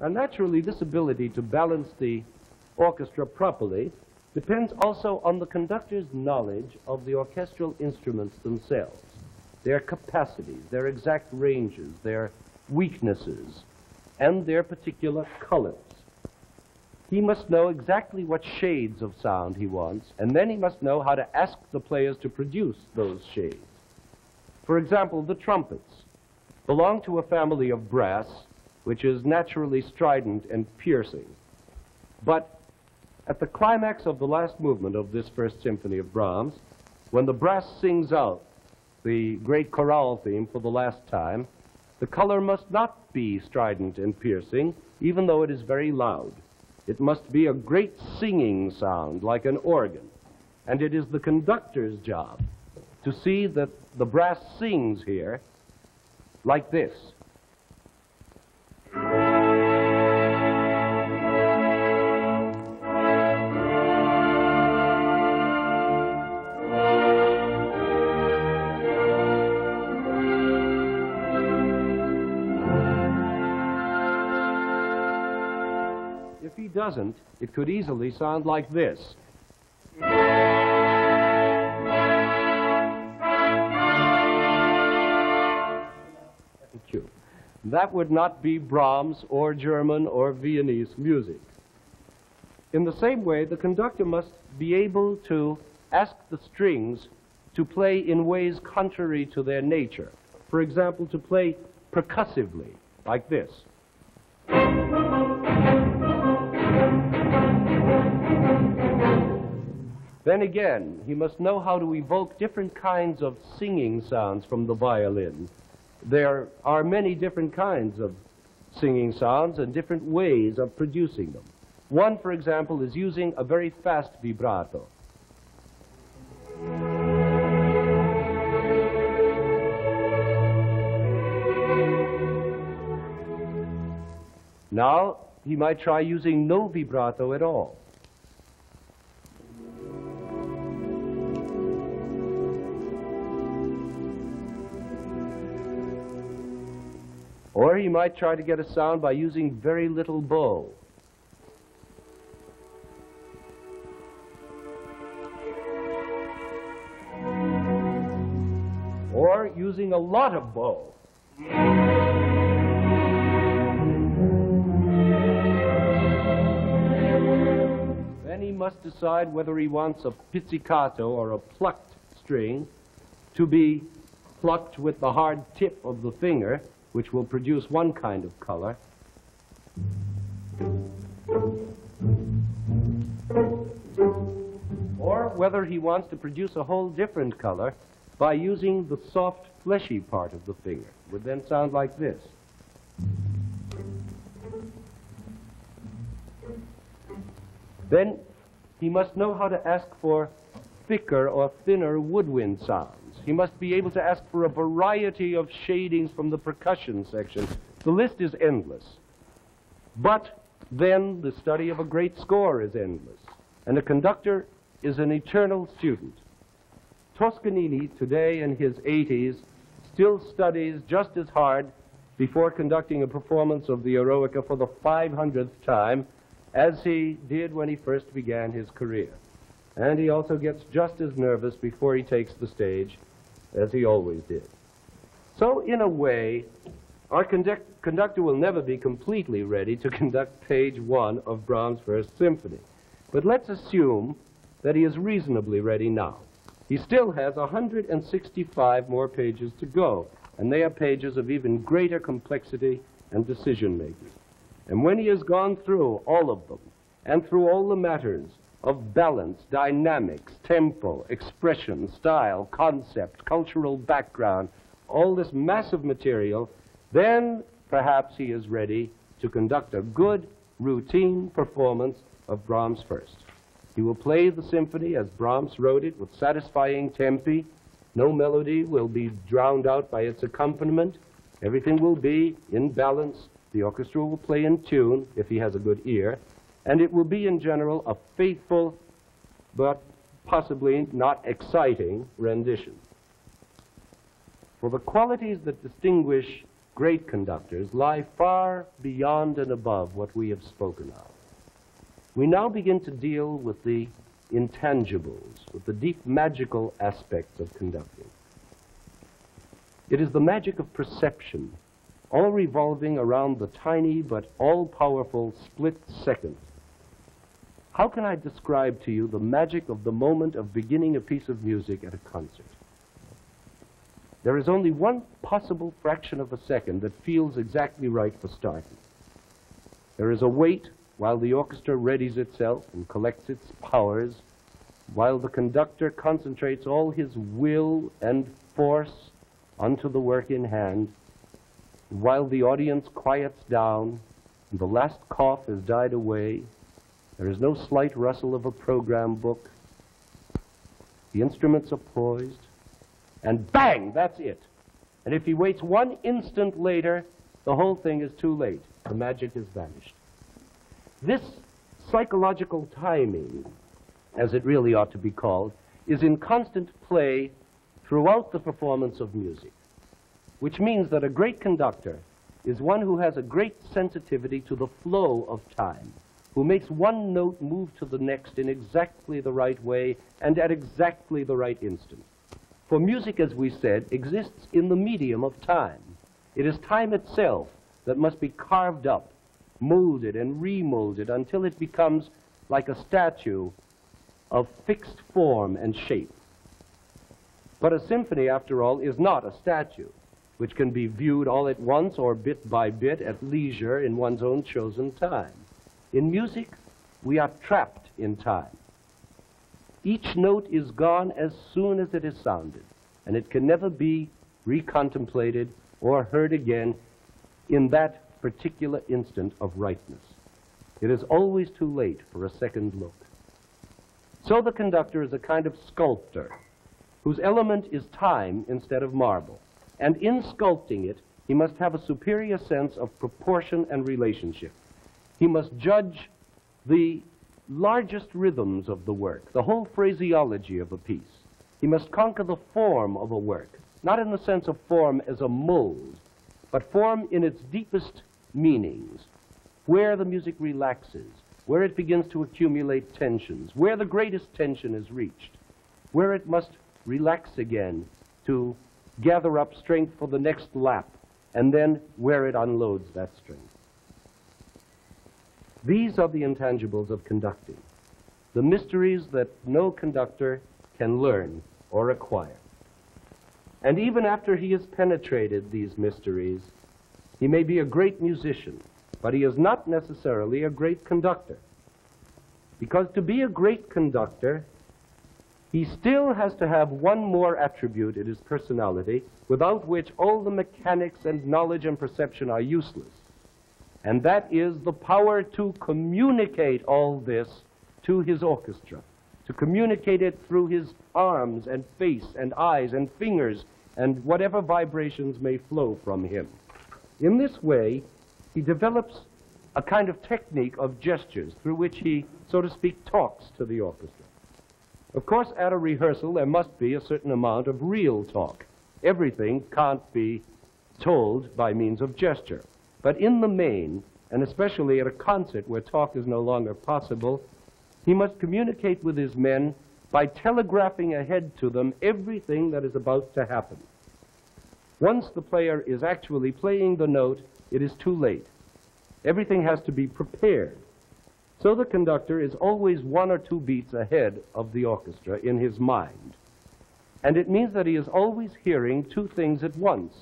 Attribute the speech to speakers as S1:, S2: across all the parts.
S1: And naturally, this ability to balance the orchestra properly depends also on the conductor's knowledge of the orchestral instruments themselves, their capacities, their exact ranges, their weaknesses, and their particular colors. He must know exactly what shades of sound he wants, and then he must know how to ask the players to produce those shades. For example, the trumpets belong to a family of brass, which is naturally strident and piercing. But at the climax of the last movement of this first symphony of Brahms, when the brass sings out the great chorale theme for the last time, the color must not be strident and piercing, even though it is very loud. It must be a great singing sound, like an organ. And it is the conductor's job to see that the brass sings here like this. If he doesn't, it could easily sound like this. Thank you. That would not be Brahms or German or Viennese music. In the same way, the conductor must be able to ask the strings to play in ways contrary to their nature. For example, to play percussively, like this. Then again, he must know how to evoke different kinds of singing sounds from the violin. There are many different kinds of singing sounds and different ways of producing them. One, for example, is using a very fast vibrato. Now, he might try using no vibrato at all. Or he might try to get a sound by using very little bow. Or using a lot of bow. Then he must decide whether he wants a pizzicato or a plucked string to be plucked with the hard tip of the finger, which will produce one kind of color, or whether he wants to produce a whole different color by using the soft, fleshy part of the finger. It would then sound like this. Then he must know how to ask for thicker or thinner woodwind sounds. He must be able to ask for a variety of shadings from the percussion section. The list is endless. But then the study of a great score is endless. And a conductor is an eternal student. Toscanini, today in his 80s, still studies just as hard before conducting a performance of the Eroica for the 500th time as he did when he first began his career. And he also gets just as nervous before he takes the stage as he always did. So, in a way, our conductor will never be completely ready to conduct page 1 of Brahms' First Symphony. But let's assume that he is reasonably ready now. He still has 165 more pages to go, and they are pages of even greater complexity and decision-making. And when he has gone through all of them, and through all the matters of balance, dynamics, tempo, expression, style, concept, cultural background, all this massive material, then perhaps he is ready to conduct a good, routine performance of Brahms' First. He will play the symphony as Brahms wrote it, with satisfying tempi. No melody will be drowned out by its accompaniment. Everything will be in balance. The orchestra will play in tune, if he has a good ear. And it will be, in general, a faithful, but possibly not exciting rendition. For the qualities that distinguish great conductors lie far beyond and above what we have spoken of. We now begin to deal with the intangibles, with the deep magical aspects of conducting. It is the magic of perception, all revolving around the tiny but all-powerful split second. How can I describe to you the magic of the moment of beginning a piece of music at a concert? There is only one possible fraction of a second that feels exactly right for starting. There is a wait while the orchestra readies itself and collects its powers, while the conductor concentrates all his will and force onto the work in hand, while the audience quiets down and the last cough has died away. There is no slight rustle of a program book. The instruments are poised, and bang, that's it. And if he waits 1 instant later, the whole thing is too late. The magic has vanished. This psychological timing, as it really ought to be called, is in constant play throughout the performance of music, which means that a great conductor is one who has a great sensitivity to the flow of time, who makes one note move to the next in exactly the right way and at exactly the right instant. For music, as we said, exists in the medium of time. It is time itself that must be carved up, molded and remolded until it becomes like a statue of fixed form and shape. But a symphony, after all, is not a statue, which can be viewed all at once or bit by bit at leisure in one's own chosen time. In music, we are trapped in time. Each note is gone as soon as it is sounded, and it can never be recontemplated or heard again in that particular instant of rightness. It is always too late for a second look. So the conductor is a kind of sculptor whose element is time instead of marble. And in sculpting it, he must have a superior sense of proportion and relationship. He must judge the largest rhythms of the work, the whole phraseology of a piece. He must conquer the form of a work, not in the sense of form as a mold, but form in its deepest meanings, where the music relaxes, where it begins to accumulate tensions, where the greatest tension is reached, where it must relax again to gather up strength for the next lap, and then where it unloads that strength. These are the intangibles of conducting, the mysteries that no conductor can learn or acquire. And even after he has penetrated these mysteries, he may be a great musician, but he is not necessarily a great conductor. Because to be a great conductor, he still has to have one more attribute in his personality, without which all the mechanics and knowledge and perception are useless. And that is the power to communicate all this to his orchestra, to communicate it through his arms and face and eyes and fingers and whatever vibrations may flow from him. In this way, he develops a kind of technique of gestures through which he, so to speak, talks to the orchestra. Of course, at a rehearsal, there must be a certain amount of real talk. Everything can't be told by means of gesture. But in the main, and especially at a concert where talk is no longer possible, he must communicate with his men by telegraphing ahead to them everything that is about to happen. Once the player is actually playing the note, it is too late. Everything has to be prepared. So the conductor is always 1 or 2 beats ahead of the orchestra in his mind. And it means that he is always hearing 2 things at once.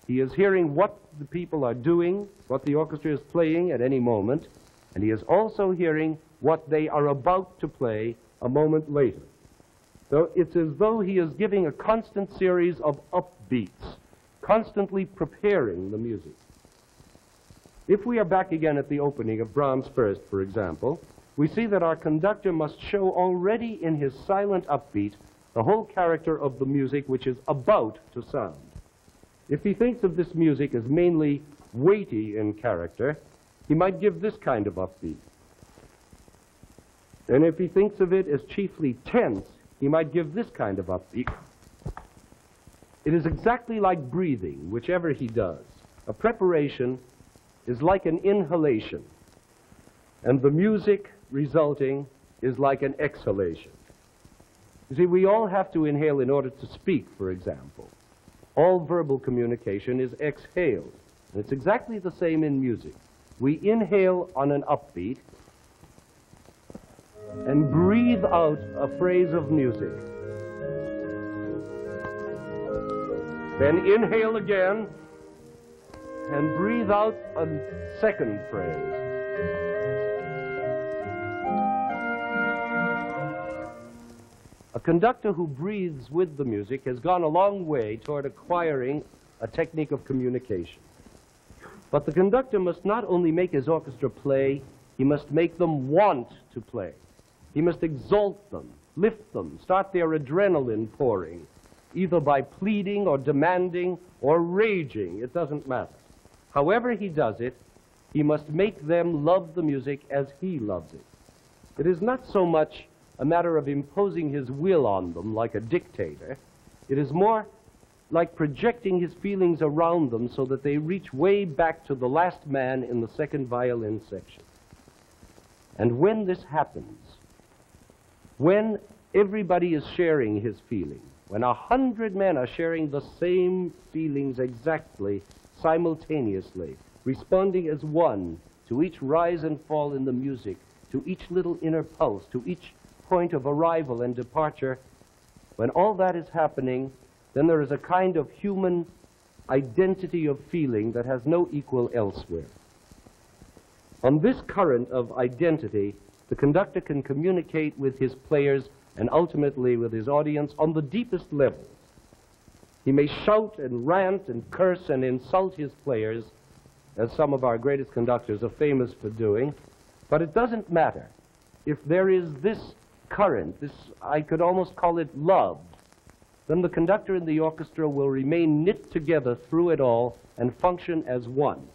S1: He is hearing what the people are doing, what the orchestra is playing at any moment, and he is also hearing what they are about to play a moment later. So it's as though he is giving a constant series of upbeats, constantly preparing the music. If we are back again at the opening of Brahms' First, for example, we see that our conductor must show already in his silent upbeat the whole character of the music which is about to sound. If he thinks of this music as mainly weighty in character, he might give this kind of upbeat. And if he thinks of it as chiefly tense, he might give this kind of upbeat. It is exactly like breathing, whichever he does. A preparation is like an inhalation, and the music resulting is like an exhalation. You see, we all have to inhale in order to speak, for example. All verbal communication is exhaled. And it's exactly the same in music. We inhale on an upbeat and breathe out a phrase of music. Then inhale again and breathe out a second phrase. A conductor who breathes with the music has gone a long way toward acquiring a technique of communication. But the conductor must not only make his orchestra play, he must make them want to play. He must exalt them, lift them, start their adrenaline pouring, either by pleading or demanding or raging. It doesn't matter. However he does it, he must make them love the music as he loves it. It is not so much a matter of imposing his will on them like a dictator. It is more like projecting his feelings around them so that they reach way back to the last man in the second violin section. And when this happens, when everybody is sharing his feeling, when 100 men are sharing the same feelings exactly, simultaneously, responding as one to each rise and fall in the music, to each little inner pulse, to each point of arrival and departure, when all that is happening, then there is a kind of human identity of feeling that has no equal elsewhere. On this current of identity, the conductor can communicate with his players and ultimately with his audience on the deepest levels. He may shout and rant and curse and insult his players, as some of our greatest conductors are famous for doing, but it doesn't matter. If there is this current, this, I could almost call it love, then the conductor and the orchestra will remain knit together through it all and function as one.